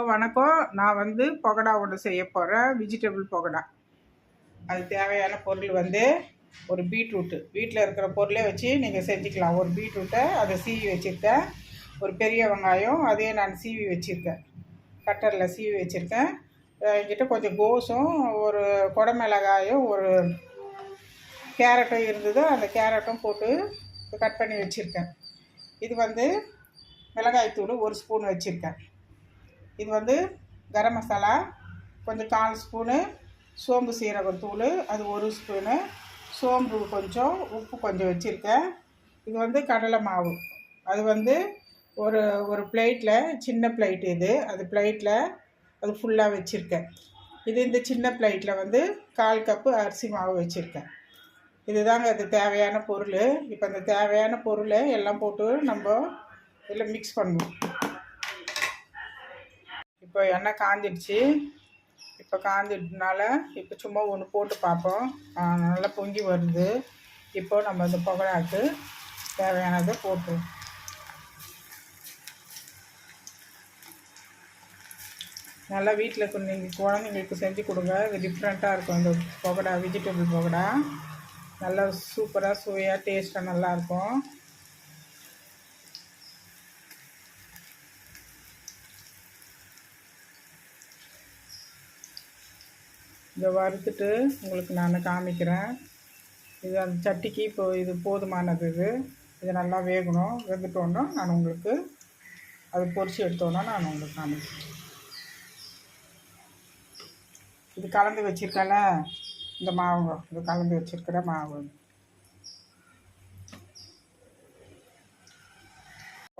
வணக்கம். நான் பகோடா ஒன்று செய்ய போகிறேன். வெஜிடபிள் பகோடா. அது தேவையான பொருள் ஒரு பீட்ரூட்டு. வீட்டில் இருக்கிற பொருளே வச்சு நீங்கள் செஞ்சுக்கலாம். ஒரு பீட்ரூட்டை அதை சீவி வச்சுருக்கேன். ஒரு பெரிய வெங்காயம் அதையே நான் சீவி வச்சுருக்கேன். கட்டரில் சீவி வச்சுருக்கேன். என்கிட்ட கொஞ்சம் கோஸும் ஒரு குடமிளகாயும் ஒரு கேரட்டும் இருந்தது. அந்த கேரட்டும் போட்டு கட் பண்ணி வச்சுருக்கேன். இது மிளகாய்த்தூள் ஒரு ஸ்பூன் வச்சுருக்கேன். இது கரம் மசாலா கொஞ்சம் 1/4 ஸ்பூனு, சோம்பு சீரகம் தூள் அது 1 ஸ்பூனு, சோம்பு கொஞ்சம், உப்பு கொஞ்சம் வச்சுருக்கேன். இது கடலை மாவு. அது ஒரு ஒரு பிளேட்டில், சின்ன பிளேட் இது, அது பிளேட்டில் அது ஃபுல்லாக வச்சுருக்கேன். இந்த சின்ன பிளேட்டில் 1/4 கப்பு அரிசி மாவு வச்சுருக்கேன். இதுதாங்க அது தேவையான பொருள். இப்போ அந்த தேவையான பொருளை எல்லாம் போட்டு நம்ம இதில் மிக்ஸ் பண்ணுவோம். இப்போ எண்ணெய் காஞ்சிடுச்சு. இப்போ காஞ்சிட்டனால இப்போ சும்மா ஒன்று போட்டு பார்ப்போம். நல்லா பொங்கி வருது. இப்போ நம்ம இந்த பகோடாவுக்கு தேவையானதை போட்டுருவோம். நல்லா வீட்டில் நீங்கள் குழந்தைங்களுக்கு செஞ்சு கொடுங்க. இது டிஃப்ரெண்ட்டாக இருக்கும். இந்த பகோடா, வெஜிடபிள் பகோடா நல்லா சூப்பராக சுவையாக டேஸ்ட்டாக நல்லாயிருக்கும். இதை வறுத்துட்டு உங்களுக்கு நான் காமிக்கிறேன். இது அந்த சட்டிக்கு இப்போ இது போதுமானது. இது நல்லா வேகணும். வெந்துட்டோன்னா நான் உங்களுக்கு அது பொரிச்சு எடுத்தோன்னா நான் உங்களுக்கு காமிக்கிறேன். இது கலந்து வச்சுருக்கேன்ல இந்த மாவு, இது கலந்து வச்சுருக்கிற மாவு.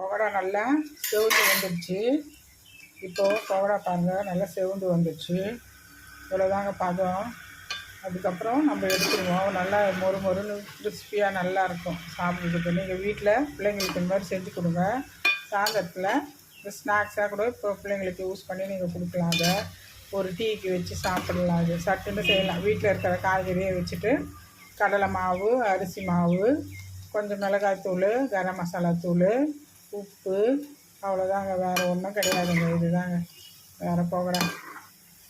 பகோடா நல்லா செவந்து வந்துடுச்சு. இப்போது பகோடா பாருங்கள் நல்லா செவந்து வந்துடுச்சு. இவ்வளோதாங்க பதம். அதுக்கப்புறம் நம்ம எடுத்துருவோம். நல்லா மொறுன்னு கிறிஸ்பியாக நல்லாயிருக்கும் சாப்பிட்றதுக்கு. நீங்கள் வீட்டில் பிள்ளைங்களுக்கு இந்த மாதிரி செஞ்சு கொடுங்க. சாயந்தரத்தில் இந்த ஸ்நாக்ஸாக கூட இப்போ பிள்ளைங்களுக்கு யூஸ் பண்ணி நீங்கள் கொடுக்கலாம். அதை ஒரு டீக்கு வச்சு சாப்பிடலாம். அது சட்டுன்னு செய்யலாம். வீட்டில் இருக்கிற காய்கறியை வச்சுட்டு கடலை மாவு, அரிசி மாவு, கொஞ்சம் மிளகாய்த்தூள், கரம் மசாலா தூள், உப்பு, அவ்வளோதாங்க. வேறு ஒன்றும் கிடையாதுங்க. இதுதாங்க வேறு பகோடா.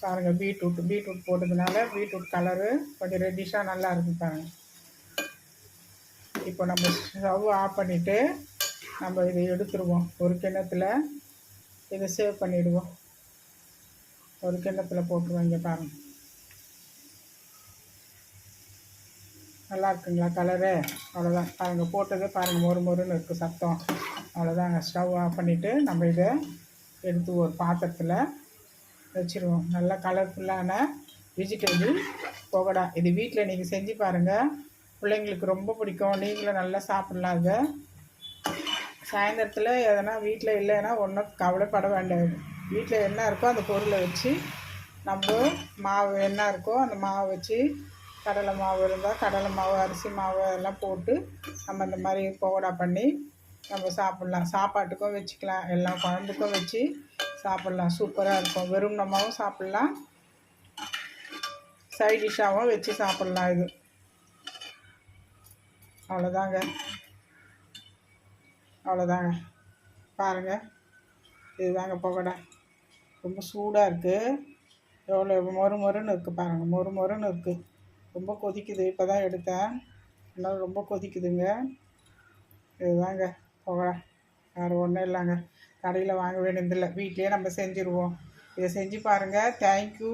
பாருங்கள், பீட்ரூட் போட்டதுனால பீட்ரூட் கலரு கொஞ்சம் ரெட்டிஷாக நல்லா இருக்குது பாருங்கள். இப்போ நம்ம ஸ்டவ் ஆஃப் பண்ணிவிட்டு நம்ம இதை எடுத்துருவோம். ஒரு கிண்ணத்தில் இதை சேவ் பண்ணிவிடுவோம். ஒரு கிண்ணத்தில் போட்டுருவோம். இங்கே பாருங்கள், நல்லா இருக்குங்களா கலரு? அவ்வளோதான் பாருங்கள், போட்டது பாருங்கள் மொறுன்னு இருக்குது சத்தம். அவ்வளோதாங்க. ஸ்டவ் ஆஃப் பண்ணிவிட்டு நம்ம இதை எடுத்து ஒரு பாத்திரத்தில் வச்சுருவோம். நல்லா கலர்ஃபுல்லான வெஜிடபிள் பகோடா. இது வீட்டில் நீங்கள் செஞ்சு பாருங்கள். பிள்ளைங்களுக்கு ரொம்ப பிடிக்கும். நீங்களும் நல்லா சாப்பிட்லாம். இதை சாயந்தரத்தில் எதனா வீட்டில் இல்லைன்னா ஒன்றும் கவலைப்பட வேண்டாம். வீட்டில் என்ன இருக்கோ அந்த பொருளை வச்சு நம்ம மாவு என்ன இருக்கோ அந்த மாவை வச்சு, கடலை மாவு இருந்தால் கடலை மாவு, அரிசி மாவு அதெல்லாம் போட்டு நம்ம இந்த மாதிரி பகோடா பண்ணி நம்ம சாப்பிட்லாம். சாப்பாட்டுக்கும் வச்சுக்கலாம், எல்லாம் குழம்புக்கும் வச்சு சாப்பிட்லாம். சூப்பராக இருக்கும். வெறும் நம்மவும் சாப்பிட்லாம், சைட் டிஷ்ஷாகவும் வச்சு சாப்பிட்லாம். இது அவ்வளோதாங்க. பாருங்கள், இதுதாங்க பகோடா. ரொம்ப சூடாக இருக்குது. எவ்வளோ மொறுன்னு இருக்குது பாருங்கள். மொறுன்னு இருக்குது. ரொம்ப கொதிக்குது. இப்போ தான் எடுத்தேன். அதனால் ரொம்ப கொதிக்குதுங்க. இதுதாங்க பகோடா. வேறு ஒன்றும் இல்லைங்க. கடையில் வாங்க வேண்டியதில்லை. வீட்டிலே நம்ம செஞ்சுருவோம். இதை செஞ்சு பாருங்கள். தேங்க்யூ.